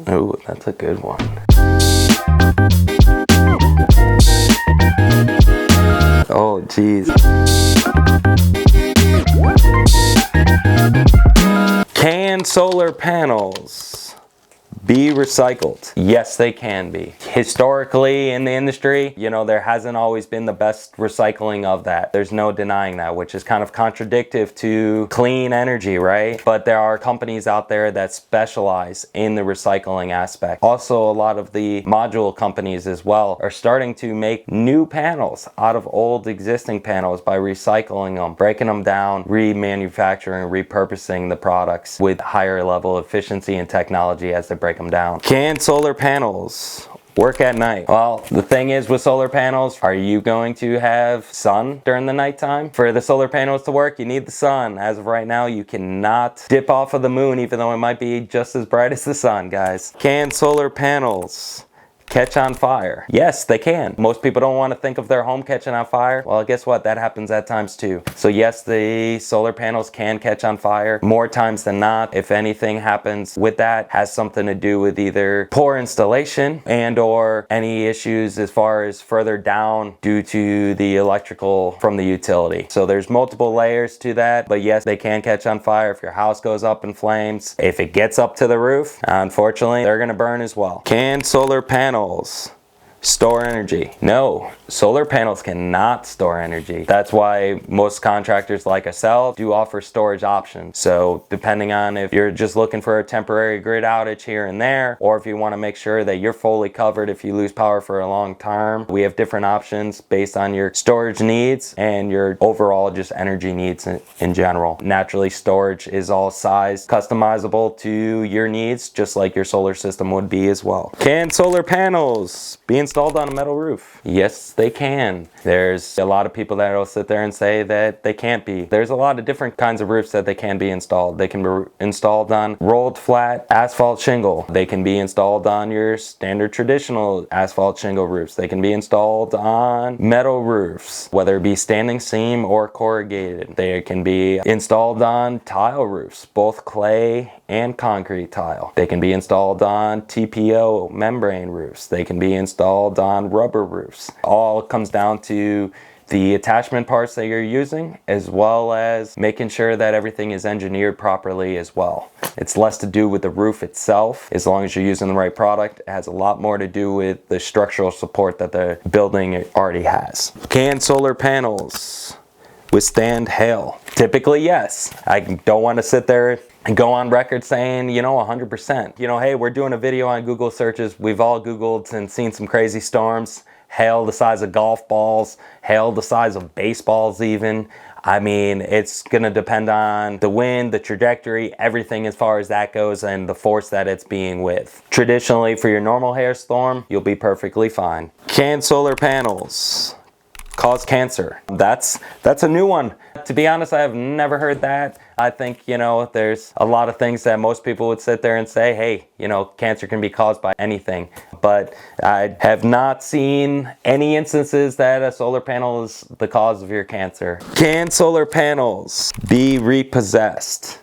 Oh, that's a good one. Oh, geez. Can solar panels be recycled? Yes, they can be. Historically in the industry, there hasn't always been the best recycling of that. There's no denying that, which is kind of contradictive to clean energy, right? But there are companies out there that specialize in the recycling aspect. Also, a lot of the module companies as well are starting to make new panels out of old existing panels by recycling them, breaking them down, remanufacturing, repurposing the products with higher level efficiency and technology as they break them down. Can solar panels work at night? Well, the thing is with solar panels, are you going to have sun during the nighttime? For the solar panels to work, you need the sun. As of right now, you cannot dip off of the moon, even though it might be just as bright as the sun, guys. Can solar panels catch on fire? Yes, they can. Most people don't want to think of their home catching on fire. Well, guess what? That happens at times too. So yes, the solar panels can catch on fire more times than not. If anything happens with that, has something to do with either poor installation and or any issues as far as further down due to the electrical from the utility. So there's multiple layers to that, but yes, they can catch on fire if your house goes up in flames. If it gets up to the roof, unfortunately, they're gonna burn as well. Can solar panels store energy? No, solar panels cannot store energy. That's why most contractors like ourselves do offer storage options. So depending on if you're just looking for a temporary grid outage here and there, or if you want to make sure that you're fully covered if you lose power for a long term, we have different options based on your storage needs and your overall just energy needs in general. Naturally, storage is all size customizable to your needs, just like your solar system would be as well. Can solar panels be installed on a metal roof? Yes, they can. There's a lot of people that will sit there and say that they can't be. There's a lot of different kinds of roofs that they can be installed. They can be installed on rolled flat asphalt shingle. They can be installed on your standard traditional asphalt shingle roofs. They can be installed on metal roofs, whether it be standing seam or corrugated. They can be installed on tile roofs, both clay and concrete tile. They can be installed on TPO membrane roofs. They can be installed on rubber roofs. All comes down to the attachment parts that you're using, as well as making sure that everything is engineered properly as well. It's less to do with the roof itself. As long as you're using the right product, it has a lot more to do with the structural support that the building already has. Can solar panels withstand hail? Typically, yes. I don't want to sit there and go on record saying, 100%. Hey, we're doing a video on Google searches. We've all Googled and seen some crazy storms. Hail the size of golf balls, hail the size of baseballs even. I mean, it's gonna depend on the wind, the trajectory, everything as far as that goes, and the force that it's being with. Traditionally, for your normal hail storm, you'll be perfectly fine. Can solar panels cause cancer? That's a new one. To be honest, I have never heard that. I think, there's a lot of things that most people would sit there and say, hey, cancer can be caused by anything. But I have not seen any instances that a solar panel is the cause of your cancer. Can solar panels be repossessed?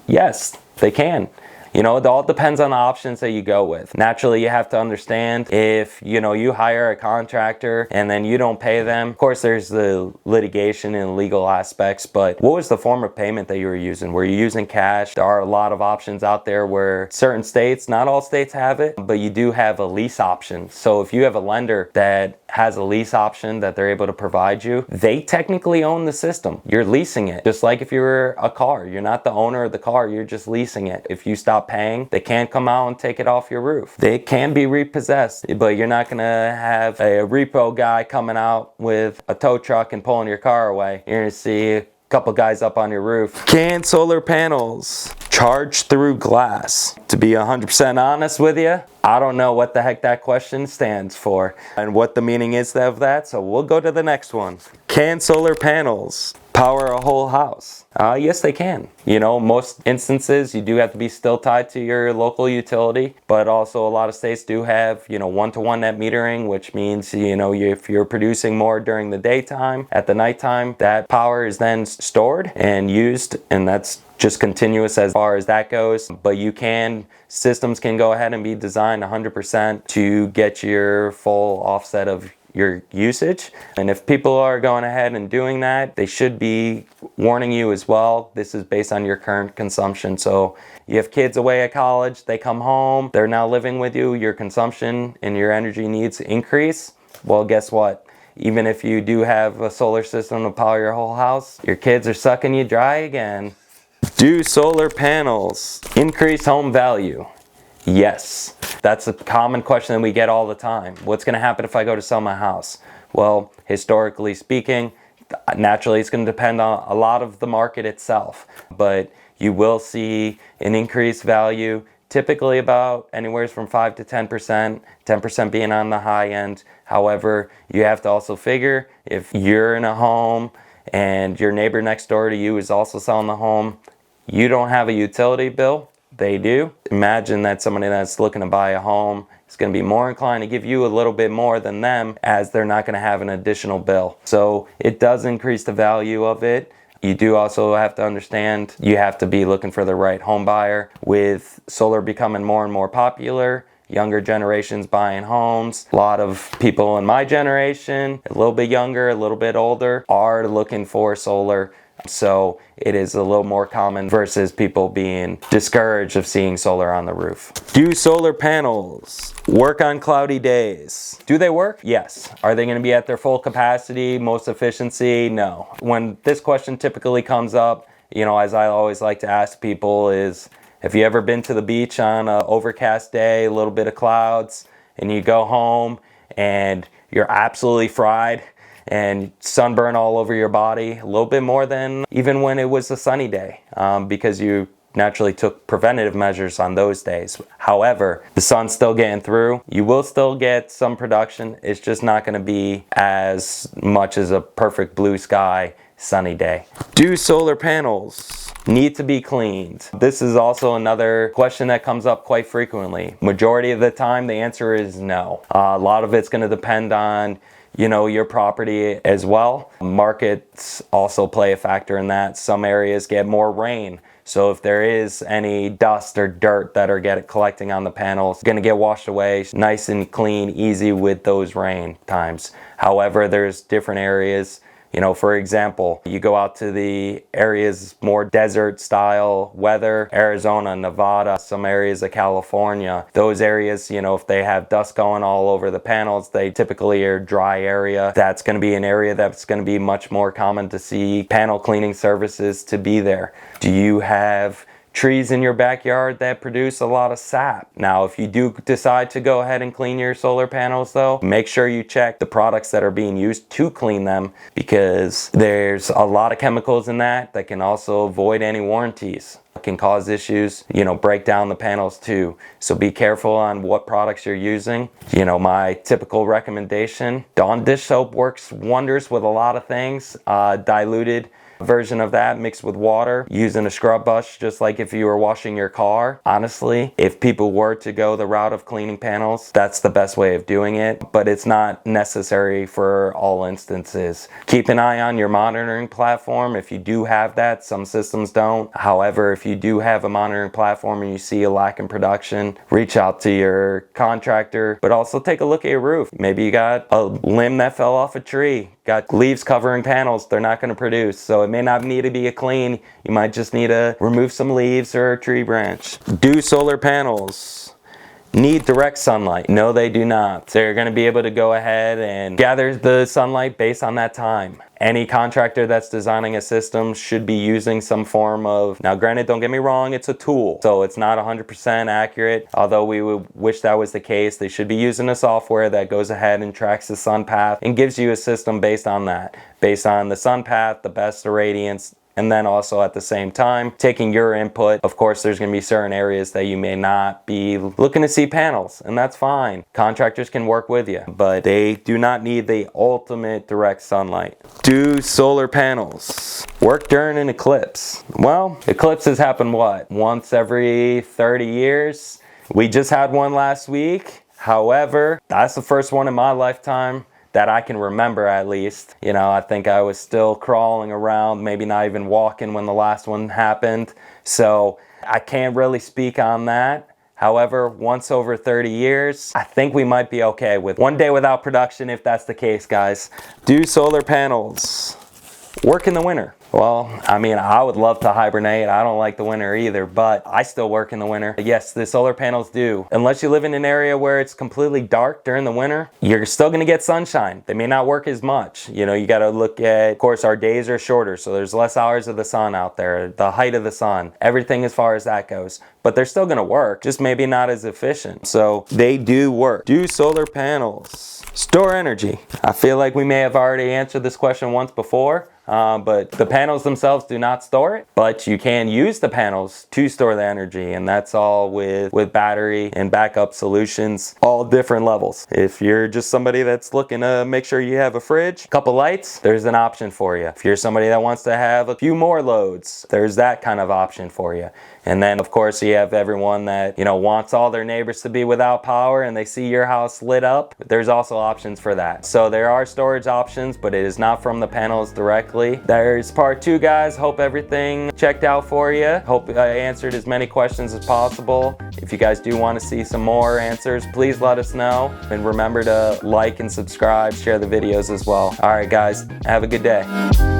Yes, they can. It all depends on the options that you go with. Naturally, you have to understand if, you hire a contractor and then you don't pay them. Of course, there's the litigation and legal aspects, but what was the form of payment that you were using? Were you using cash? There are a lot of options out there where certain states, not all states have it, but you do have a lease option. So if you have a lender that has a lease option that they're able to provide you, they technically own the system. You're leasing it. Just like if you were a car, you're not the owner of the car, you're just leasing it. If you stop paying, they can't come out and take it off your roof. They can be repossessed, but you're not gonna have a repo guy coming out with a tow truck and pulling your car away. You're gonna see a couple guys up on your roof. Can solar panels charge through glass? To be 100% honest with you, I don't know what the heck that question stands for and what the meaning is of that, so we'll go to the next one. Can solar panels power a whole house? Yes, they can. Most instances you do have to be still tied to your local utility, but also a lot of states do have, one-to-one net metering, which means, if you're producing more during the daytime, at the nighttime, that power is then stored and used, and that's just continuous as far as that goes, but systems can go ahead and be designed 100% to get your full offset of your usage. And if people are going ahead and doing that, they should be warning you as well. This is based on your current consumption. So you have kids away at college, they come home, they're now living with you, your consumption and your energy needs increase. Well, guess what? Even if you do have a solar system to power your whole house, your kids are sucking you dry again. Do solar panels increase home value? Yes. That's a common question that we get all the time. What's going to happen if I go to sell my house? Well, historically speaking, naturally it's going to depend on a lot of the market itself, but you will see an increased value, typically about anywhere from 5 to 10%, 10% being on the high end. However, you have to also figure if you're in a home and your neighbor next door to you is also selling the home, you don't have a utility bill, they do. Imagine that somebody that's looking to buy a home is going to be more inclined to give you a little bit more than them, as they're not going to have an additional bill. So it does increase the value of it. You do also have to understand you have to be looking for the right home buyer. With solar becoming more and more popular, younger generations buying homes, a lot of people in my generation, a little bit younger, a little bit older, are looking for solar. So it is a little more common versus people being discouraged of seeing solar on the roof. Do solar panels work on cloudy days? Do they work? Yes. Are they going to be at their full capacity, most efficiency? No. When this question typically comes up, as I always like to ask people is, have you ever been to the beach on an overcast day, a little bit of clouds, and you go home and you're absolutely fried and sunburn all over your body, a little bit more than even when it was a sunny day, because you naturally took preventative measures on those days. However, the sun's still getting through. You will still get some production. It's just not going to be as much as a perfect blue sky sunny day. Do solar panels need to be cleaned? This is also another question that comes up quite frequently. Majority of the time, the answer is no. A lot of it's going to depend on your property as well. Markets also play a factor in that. Some areas get more rain. So if there is any dust or dirt that are collecting on the panels, it's going to get washed away nice and clean, easy with those rain times. However, there's different areas. For example, you go out to the areas more desert style weather, Arizona, Nevada, some areas of California. Those areas, if they have dust going all over the panels, they typically are dry area. That's going to be an area that's going to be much more common to see panel cleaning services to be there. Do you have trees in your backyard that produce a lot of sap? Now, if you do decide to go ahead and clean your solar panels though, make sure you check the products that are being used to clean them, because there's a lot of chemicals in that can also void any warranties. It can cause issues, break down the panels too. So be careful on what products you're using. My typical recommendation, Dawn dish soap works wonders with a lot of things. Diluted version of that mixed with water, using a scrub brush just like if you were washing your car. Honestly, if people were to go the route of cleaning panels, that's the best way of doing it, but it's not necessary for all instances. Keep an eye on your monitoring platform if you do have that. Some systems don't. However, if you do have a monitoring platform and you see a lack in production, reach out to your contractor, but also take a look at your roof. Maybe you got a limb that fell off a tree, got leaves covering panels, they're not going to produce. So it may not need to be a clean. You might just need to remove some leaves or a tree branch. Do solar panels need direct sunlight? No, they do not. They're going to be able to go ahead and gather the sunlight based on that time. Any contractor that's designing a system should be using some form of, now granted, don't get me wrong, it's a tool, so it's not 100% accurate. Although we would wish that was the case, they should be using a software that goes ahead and tracks the sun path and gives you a system based on that. Based on the sun path, the best irradiance, and then also at the same time taking your input. Of course, there's going to be certain areas that you may not be looking to see panels, and that's fine. Contractors can work with you, but they do not need the ultimate direct sunlight. Do solar panels work during an eclipse? Well, eclipses happen once every 30 years. We just had one last week. However, that's the first one in my lifetime that I can remember, at least. You know, I think I was still crawling around, maybe not even walking when the last one happened. So I can't really speak on that. However, once over 30 years, I think we might be okay with 1 day without production, if that's the case, guys. Do solar panels work in the winter? Well, I mean, I would love to hibernate. I don't like the winter either, but I still work in the winter. Yes, the solar panels do. Unless you live in an area where it's completely dark during the winter, you're still gonna get sunshine. They may not work as much. You know, you gotta look at, of course, our days are shorter, so there's less hours of the sun out there, the height of the sun, everything as far as that goes. But they're still gonna work, just maybe not as efficient. So they do work. Do solar panels store energy? I feel like we may have already answered this question once before. But the panels themselves do not store it, but you can use the panels to store the energy, and that's all with battery and backup solutions, all different levels. If you're just somebody that's looking to make sure you have a fridge, a couple lights, there's an option for you. If you're somebody that wants to have a few more loads, there's that kind of option for you. And then of course you have everyone that, you know, wants all their neighbors to be without power and they see your house lit up. There's also options for that. So there are storage options, but it is not from the panels directly. There's part 2, guys. Hope everything checked out for you. Hope I answered as many questions as possible. If you guys do want to see some more answers, please let us know. And remember to like and subscribe, share the videos as well. All right, guys, have a good day.